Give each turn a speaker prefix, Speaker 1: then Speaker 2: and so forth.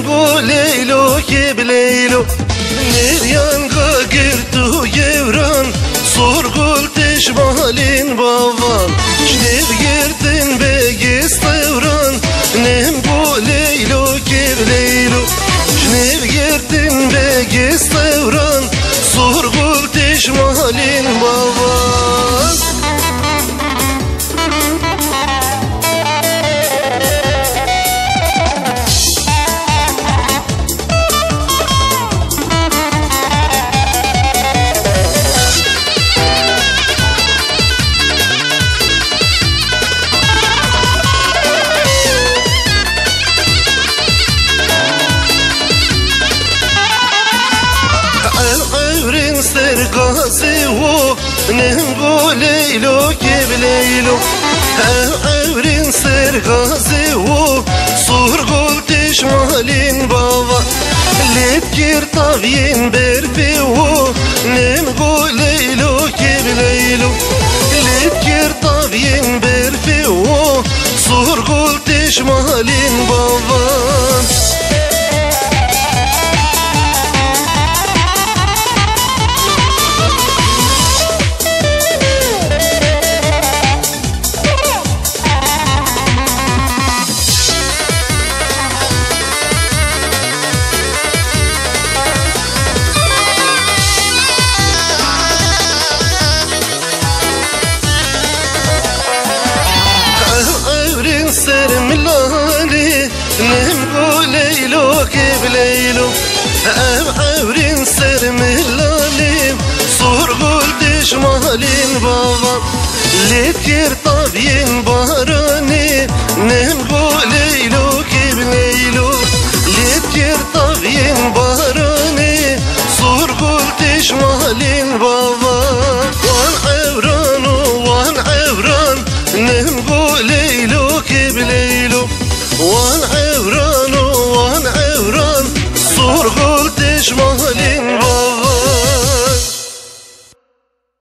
Speaker 1: نمبو ليلو كبليلو نريان قاقرتو يوران صور قلت شمالين بابان شنيف قرتن بيقس طوران نمبو ليلو كبليلو شنيف قرتن بيقس طوران صور قلت شمالين بابان سرقاسي و نمبو ليلو كبليلو عورين سرقاسي و صور قلت شمالين بابا لتكير طاوين برفي و نمبو ليلو كبليلو لتكير طاوين برفي و صور قلت شمالين بابا سر ملالي نمبو ليلو كبليلو عورين سر ملالي صور قلت شمالين بابا لتكير طابين باراني نمبو ليلو كبليلو لتكير طابين باراني صور قلت شمالين بابا وان عوران وان عوران نمبو ليلو كبليلو وان عوران صور قلت شمالين